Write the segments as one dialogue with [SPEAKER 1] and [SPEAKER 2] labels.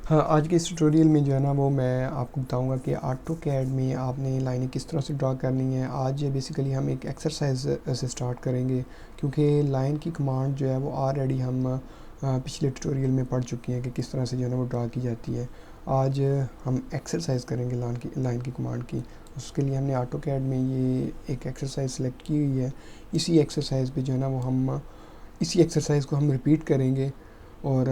[SPEAKER 1] हाँ, आज के इस ट्यूटोरियल में जो है ना वो मैं आपको बताऊंगा कि ऑटोकैड में आपने लाइनें किस तरह से ड्रा करनी है। आज बेसिकली हम एक एक्सरसाइज से स्टार्ट करेंगे, क्योंकि लाइन की कमांड जो है वो ऑलरेडी हम पिछले ट्यूटोरियल में पढ़ चुके हैं कि किस तरह से जो है ना वो ड्रा की जाती है। आज हम एक्सरसाइज करेंगे लाइन की कमांड की। उसके लिए हमने ऑटोकैड में ये एक एक्सरसाइज सेलेक्ट की हुई है। इसी एक्सरसाइज पे जो है ना वो हम इसी एक्सरसाइज को हम रिपीट करेंगे। और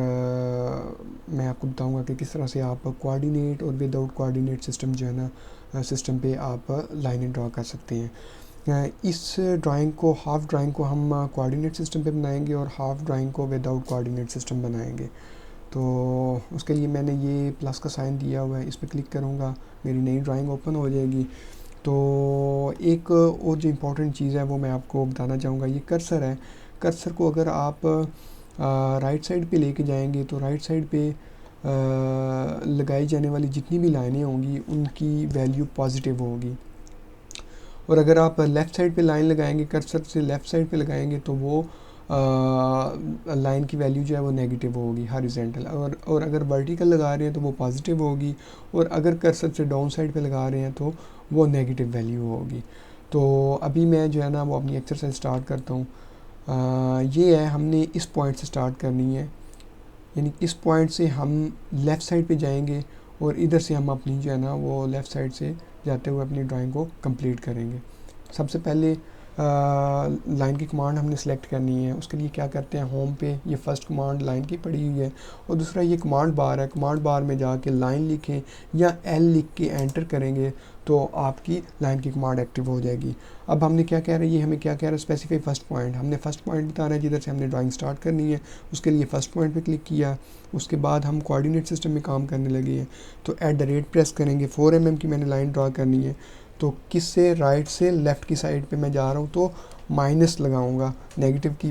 [SPEAKER 1] मैं आपको बताऊंगा कि किस तरह से आप कोऑर्डिनेट और विदाउट कोऑर्डिनेट सिस्टम जो है ना सिस्टम पे आप लाइनें ड्रा कर सकते हैं। इस ड्राइंग को हाफ ड्राइंग को हम कोऑर्डिनेट सिस्टम पे बनाएंगे और हाफ ड्राइंग को विदाउट कोऑर्डिनेट सिस्टम बनाएंगे। तो उसके लिए मैंने ये प्लस का साइन दिया हुआ है, इस पर क्लिक करूँगा, मेरी नई ड्राइंग ओपन हो जाएगी। तो एक और जो इम्पोर्टेंट चीज़ है वो मैं आपको बताना चाहूँगा, ये कर्सर है। कर्सर को अगर आप राइट साइड पे लेके जाएंगे तो राइट साइड पे लगाई जाने वाली जितनी भी लाइनें होंगी उनकी वैल्यू पॉजिटिव होगी। और अगर आप लेफ़्ट साइड पे लाइन लगाएंगे, कर्सर से लेफ़्ट साइड पे लगाएंगे, तो वो लाइन की वैल्यू जो है वो नेगेटिव होगी हॉरिजॉन्टल। और अगर वर्टिकल लगा रहे हैं तो वो पॉजिटिव होगी, और अगर कर्सर से डाउन साइड पे लगा रहे हैं तो वो नेगेटिव वैल्यू होगी। तो अभी मैं जो है ना वो अपनी एक्सरसाइज स्टार्ट करता हूँ। ये है, हमने इस पॉइंट से स्टार्ट करनी है, यानी इस पॉइंट से हम लेफ़्ट साइड पे जाएंगे और इधर से हम अपनी जो है ना वो लेफ़्ट साइड से जाते हुए अपनी ड्राइंग को कंप्लीट करेंगे। सबसे पहले लाइन की कमांड हमने सेलेक्ट करनी है। उसके लिए क्या करते हैं, होम पे ये फर्स्ट कमांड लाइन की पड़ी हुई है, और दूसरा ये कमांड बार है। कमांड बार में जाके लाइन लिखें या एल लिख के एंटर करेंगे तो आपकी लाइन की कमांड एक्टिव हो जाएगी। अब हमने क्या कह रहे हैं, ये हमें क्या कह रहा है, स्पेसिफाई फर्स्ट पॉइंट। हमने फर्स्ट पॉइंट बताना है जिधर से हमने ड्राइंग स्टार्ट करनी है। उसके लिए फर्स्ट पॉइंट पे क्लिक किया। उसके बाद हम कोऑर्डिनेट सिस्टम में काम करने लगे हैं, तो @ प्रेस करेंगे। 4 mm की मैंने लाइन ड्रा करनी है, तो किस से, राइट से लेफ़्ट की साइड पे मैं जा रहा हूँ, तो माइनस लगाऊंगा, नेगेटिव की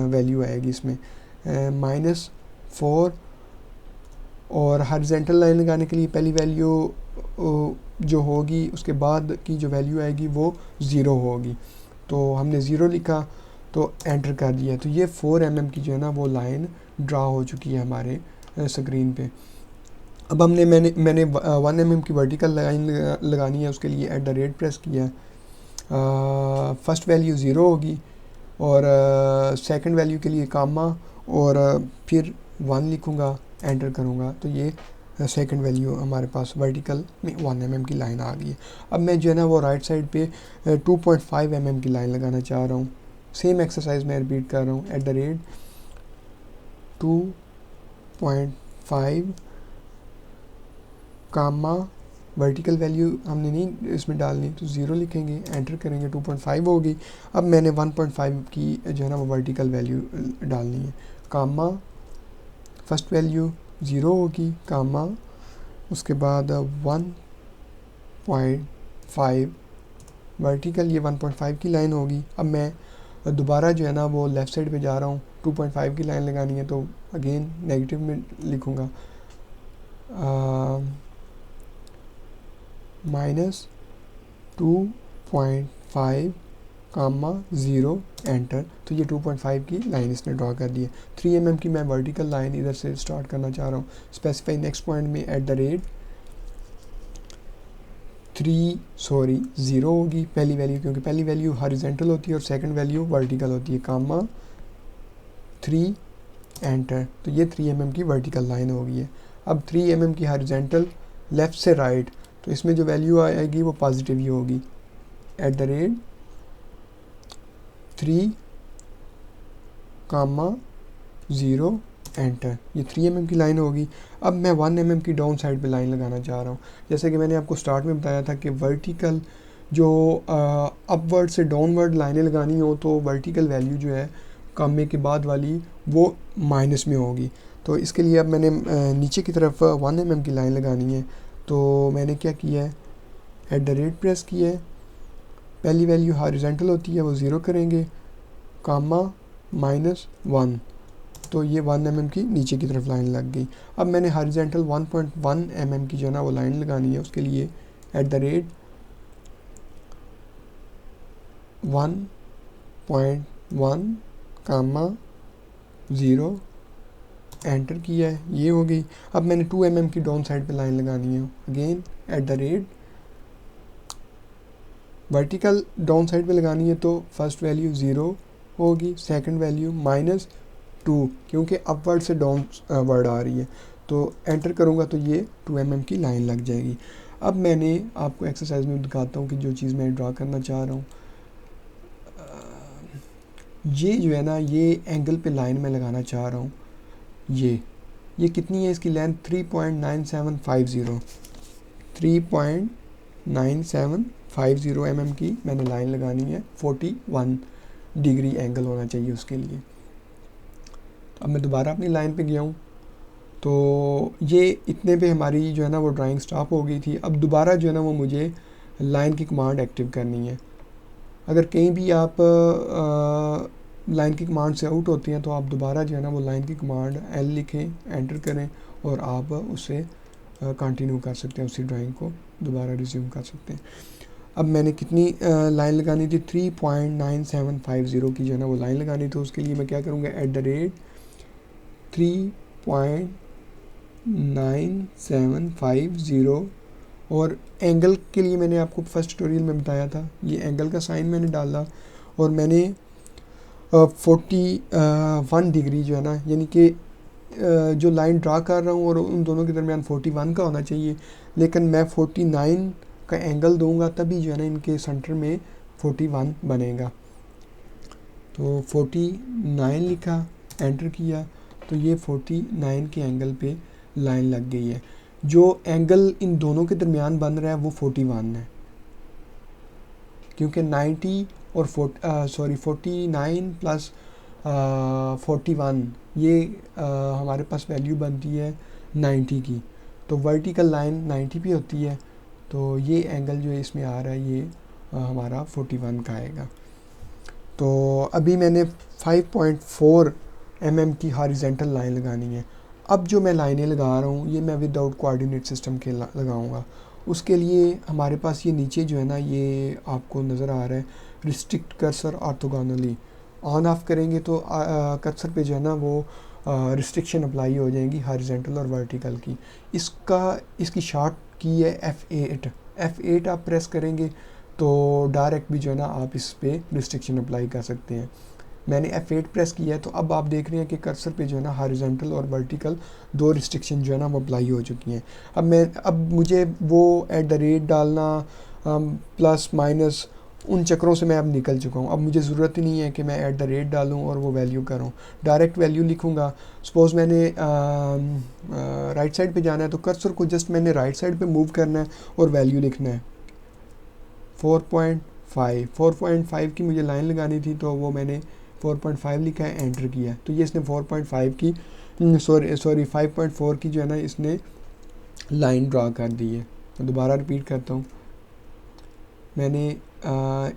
[SPEAKER 1] वैल्यू आएगी इसमें, -4। और हॉरिजॉन्टल लाइन लगाने के लिए पहली वैल्यू जो होगी उसके बाद की जो वैल्यू आएगी वो 0 होगी। तो हमने 0 लिखा तो एंटर कर दिया, तो ये 4 mm की जो है ना वो लाइन ड्रा हो चुकी है हमारे स्क्रीन पे। अब मैंने 1 mm की वर्टिकल लाइन लगानी है। उसके लिए @ प्रेस किया। फर्स्ट वैल्यू 0 होगी, और सेकंड वैल्यू के लिए कामा, और फिर 1 लिखूँगा, एंटर करूँगा, तो ये सेकंड वैल्यू हमारे पास वर्टिकल में 1 mm की लाइन आ गई है। अब मैं जो है ना वो राइट साइड पे 2.5 mm की लाइन लगाना चाह रहा हूँ। सेम एक्सरसाइज मैं रिपीट कर रहा हूँ, @2.5 कामा, वर्टिकल वैल्यू हमने नहीं इसमें डालनी, तो 0 लिखेंगे, एंटर करेंगे, 2.5 होगी। अब मैंने 1.5 की जो है ना वो वर्टिकल वैल्यू डालनी है, कामा, फर्स्ट वैल्यू 0 होगी, कामा, उसके बाद 1.5 वर्टिकल, ये 1.5 की लाइन होगी। अब मैं दोबारा जो है ना वो लेफ़्ट साइड पे जा रहा हूँ, 2.5 की लाइन लगानी है, तो अगेन नेगेटिव में लिखूँगा, -2.5 कामा 0, एंटर। तो ये 2.5 की लाइन इसने ड्रा कर दी है। 3 mm की मैं वर्टिकल लाइन इधर से स्टार्ट करना चाह रहा हूँ। स्पेसिफाई नेक्स्ट पॉइंट में @0 होगी पहली वैल्यू, क्योंकि पहली वैल्यू हॉरिजॉन्टल होती है और सेकंड वैल्यू वर्टिकल होती है, कामा 3, एंटर। तो ये 3 mm की वर्टिकल लाइन हो गई है। अब 3 mm की हॉरिजॉन्टल लेफ़्ट से राइट, तो इसमें जो वैल्यू आएगी वो पॉजिटिव ही होगी, @3 कामा 0, एंटर। ये 3 mm की लाइन होगी। अब मैं 1 mm की डाउन साइड पे लाइन लगाना चाह रहा हूँ। जैसे कि मैंने आपको स्टार्ट में बताया था कि वर्टिकल जो अपवर्ड से डाउनवर्ड लाइनें लगानी हो तो वर्टिकल वैल्यू जो है कामे के बाद वाली वो माइनस में होगी। तो इसके लिए अब मैंने नीचे की तरफ 1 mm की लाइन लगानी है, तो मैंने क्या किया है, @ प्रेस किया है। पहली वैल्यू हॉरिजॉन्टल होती है वो 0 करेंगे, कामा -1, तो ये 1 mm की नीचे की तरफ लाइन लग गई। अब मैंने हॉरिजॉन्टल 1.1 mm की जो है ना वो लाइन लगानी है। उसके लिए @1.1 कामा 0, एंटर किया है, ये हो गई। अब मैंने 2 mm की डाउन साइड पे लाइन लगानी है, again at the rate vertical down side पे लगानी है, तो फर्स्ट वैल्यू 0 होगी, सेकंड वैल्यू -2, क्योंकि अपवर्ड से डाउन वर्ड आ रही है, तो एंटर करूँगा तो ये 2 mm की लाइन लग जाएगी। अब मैंने आपको एक्सरसाइज में दिखाता हूँ कि जो चीज़ मैं ड्रा करना चाह रहा हूँ, ये जो है ना, ये एंगल पे लाइन में लगाना चाह रहा हूँ। ये कितनी है, इसकी लेंथ 3.9750 3.9750 mm की मैंने लाइन लगानी है, 41 डिग्री एंगल होना चाहिए उसके लिए। अब मैं दोबारा अपनी लाइन पे गया हूँ, तो ये इतने पे हमारी जो है ना वो ड्राइंग स्टॉप हो गई थी। अब दोबारा जो है ना वो मुझे लाइन की कमांड एक्टिव करनी है। अगर कहीं भी आप लाइन की कमांड से आउट होती हैं तो आप दोबारा जो है ना वो लाइन की कमांड L लिखें, एंटर करें और आप उससे कंटिन्यू कर सकते हैं, उसी ड्राइंग को दोबारा रिज्यूम कर सकते हैं। अब मैंने कितनी लाइन लगानी थी, 3.9750 की जो है ना वो लाइन लगानी, तो उसके लिए मैं क्या करूँगा, एट द रेट 3.9750 और एंगल के लिए मैंने आपको फर्स्ट ट्यूटोरियल में बताया था, ये एंगल का साइन मैंने डाला और मैंने 41 डिग्री जो है ना, यानी कि जो लाइन ड्रा कर रहा हूँ और उन दोनों के दरमियान 41 का होना चाहिए, लेकिन मैं 49 का एंगल दूंगा तभी जो है ना इनके सेंटर में 41 बनेगा। तो 49 लिखा, एंटर किया, तो ये 49 के एंगल पे लाइन लग गई है। जो एंगल इन दोनों के दरमियान बन रहा है वो 41 है, क्योंकि 90 और 49 प्लस 41 ये हमारे पास वैल्यू बनती है 90 की, तो वर्टिकल लाइन 90 पे होती है, तो ये एंगल जो है इसमें आ रहा है ये हमारा 41 का आएगा। तो अभी मैंने 5.4 mm की हॉरिजॉन्टल लाइन लगानी है। अब जो मैं लाइनें लगा रहा हूँ ये मैं विदाउट कोऑर्डिनेट सिस्टम के लगाऊंगा। उसके लिए हमारे पास ये नीचे जो है ना, ये आपको नज़र आ रहा है restrict cursor orthogonally, on off करेंगे तो कर्सर पे जो है ना वो रिस्ट्रिक्शन अप्लाई हो जाएंगी हॉरिजॉन्टल और वर्टिकल की। इसकी शॉर्ट की है F8 आप प्रेस करेंगे तो डायरेक्ट भी जो है ना आप इस पे रिस्ट्रिक्शन अप्लाई कर सकते हैं। मैंने F8 प्रेस किया है, तो अब आप देख रहे हैं कि कर्सर पे जो है ना हॉरिजॉन्टल और वर्टिकल दो रिस्ट्रिक्शन जो है ना वो अप्लाई हो चुकी हैं। अब मुझे वो एट द रेट डालना प्लस माइनस उन चक्रों से मैं अब निकल चुका हूँ। अब मुझे ज़रूरत ही नहीं है कि मैं एट द रेट डालूँ और वो वैल्यू करूँ, डायरेक्ट वैल्यू लिखूँगा। सपोज़ मैंने राइट साइड पे जाना है तो कर्सर को जस्ट मैंने राइट साइड पे मूव करना है और वैल्यू लिखना है 4.5 की मुझे लाइन लगानी थी, तो वो मैंने 4.5 लिखा है, एंटर किया, तो ये इसने 4.5 की 5.4 की जो है ना इसने लाइन ड्रा कर दी है। मैं दोबारा रिपीट करता हूँ, मैंने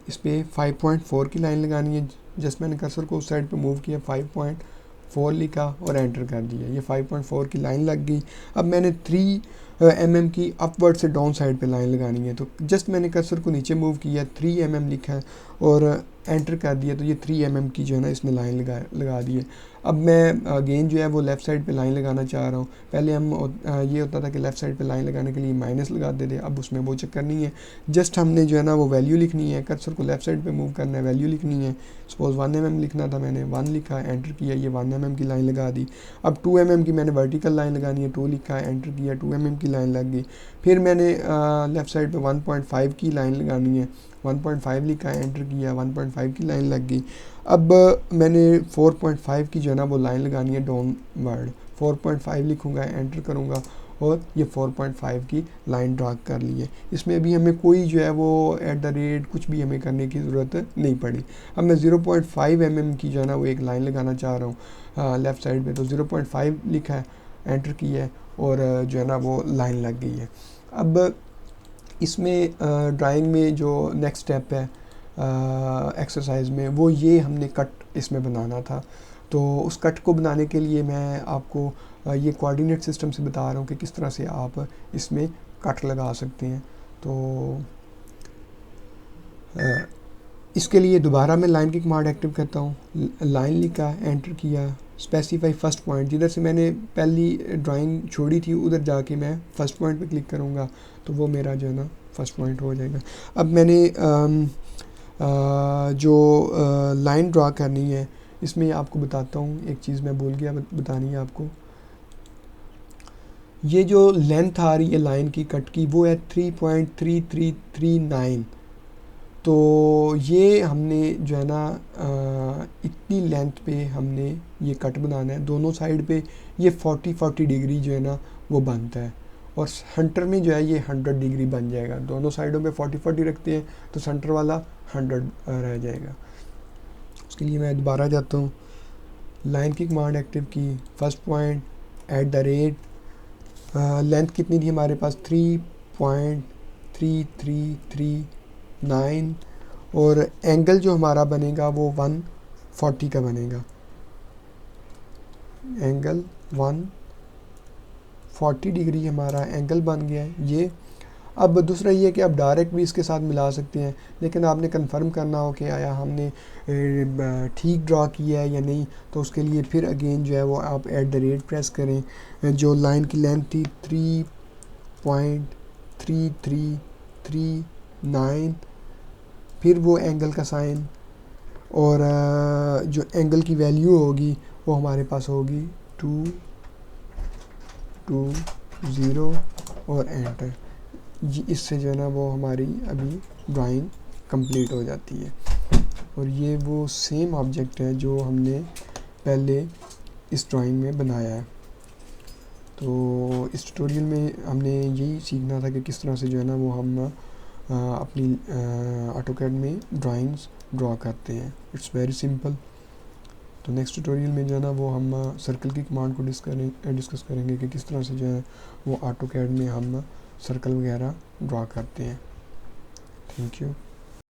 [SPEAKER 1] इस पर 5.4 की लाइन लगानी है, जस्ट मैंने कर्सर को उस साइड पे मूव किया, 5.4 लिखा और एंटर कर दिया, ये 5.4 की लाइन लग गई। अब मैंने 3 mm की अपवर्ड से डाउन साइड पे लाइन लगानी है, तो जस्ट मैंने कर्सर को नीचे मूव किया, 3 mm लिखा है और एंटर कर दिया, तो ये 3 mm की जो है ना इसने लाइन लगा दी है। अब मैं अगेन जो है वो लेफ़्ट साइड पे लाइन लगाना चाह रहा हूँ। पहले हम ये होता था कि लेफ़्ट साइड पे लाइन लगाने के लिए माइनस लगाते थे, अब उसमें वो चक्कर नहीं है, जस्ट हमने जो है ना वो वैल्यू लिखनी है, कर्सर को लेफ़्ट साइड पे मूव करना है, वैल्यू लिखनी है। सपोज़ 1 mm लिखना था, मैंने 1 लिखा, एंटर किया, ये 1 mm की लाइन लगा दी। अब 2 mm की मैंने वर्टिकल लाइन लगानी है, 2 लिखा, एंटर किया, 2 mm की लाइन लग गई। फिर मैंने लेफ़्ट साइड पे 1.5 की लाइन लगानी है, 1.5 लिखा, एंटर किया, 1.5 की लाइन लग गई। अब मैंने 4.5 की जो है ना वो लाइन लगानी है डाउनवर्ड, 4.5 लिखूँगा, एंटर करूँगा और ये 4.5 की लाइन ड्रा कर ली है। इसमें अभी हमें कोई जो है वो एट द रेट कुछ भी हमें करने की ज़रूरत नहीं पड़ी। अब मैं 0.5 mm की जो है ना वो एक लाइन लगाना चाह रहा हूँ लेफ़्ट साइड पे, तो 0.5 लिखा है, एंटर किया है और जो है ना वो लाइन लग गई है। अब इसमें ड्राइंग में जो नेक्स्ट स्टेप है एक्सरसाइज में, वो ये हमने कट इसमें बनाना था। तो उस कट को बनाने के लिए मैं आपको ये कोऑर्डिनेट सिस्टम से बता रहा हूँ कि किस तरह से आप इसमें कट लगा सकते हैं। तो इसके लिए दोबारा मैं लाइन की कमांड एक्टिव करता हूँ, लाइन लिखा, एंटर किया, स्पेसिफाई फर्स्ट पॉइंट, जिधर से मैंने पहली ड्राइंग छोड़ी थी उधर जाके मैं फ़र्स्ट पॉइंट पे क्लिक करूँगा तो वो मेरा जो है ना फर्स्ट पॉइंट हो जाएगा। अब मैंने जो लाइन ड्रा करनी है इसमें आपको बताता हूँ, एक चीज़ मैं भूल गया बतानी है आपको। ये जो लेंथ आ रही है लाइन की कट की वो है 3.3339। तो ये हमने जो है ना इतनी लेंथ पे हमने ये कट बनाना है दोनों साइड पे। ये 40 डिग्री जो है ना वो बनता है, और सेंटर में जो है ये 100 डिग्री बन जाएगा। दोनों साइडों पे 40 रखते हैं तो सेंटर वाला 100 रह जाएगा। उसके लिए मैं दोबारा जाता हूँ, लाइन की कमांड एक्टिव की, फर्स्ट पॉइंट @ लेंथ कितनी थी हमारे पास 3.3339, और एंगल जो हमारा बनेगा वो 140 का बनेगा। एंगल 140 डिग्री हमारा एंगल बन गया है ये। अब दूसरा ये कि आप डायरेक्ट भी इसके साथ मिला सकते हैं, लेकिन आपने कंफर्म करना हो कि आया हमने ठीक ड्रा किया है या नहीं, तो उसके लिए फिर अगेन जो है वो आप @ प्रेस करें। जो लाइन की लेंथ थी 3.3339, फिर वो एंगल का साइन, और जो एंगल की वैल्यू होगी वो हमारे पास होगी 220 और एंटर। इससे जो है ना वो हमारी अभी ड्राइंग कंप्लीट हो जाती है। और ये वो सेम ऑब्जेक्ट है जो हमने पहले इस ड्राइंग में बनाया है। तो इस ट्यूटोरियल में हमने यही सीखना था कि किस तरह से जो है ना वो हम अपनी ऑटोकैड में ड्राइंग्स ड्रॉ करते हैं। It's very simple. तो नेक्स्ट ट्यूटोरियल में जो है ना वो हम सर्कल की कमांड को डिस्कस करेंगे कि किस तरह से जो है वो ऑटोकैड में हम सर्कल वगैरह ड्रॉ करते हैं। Thank you.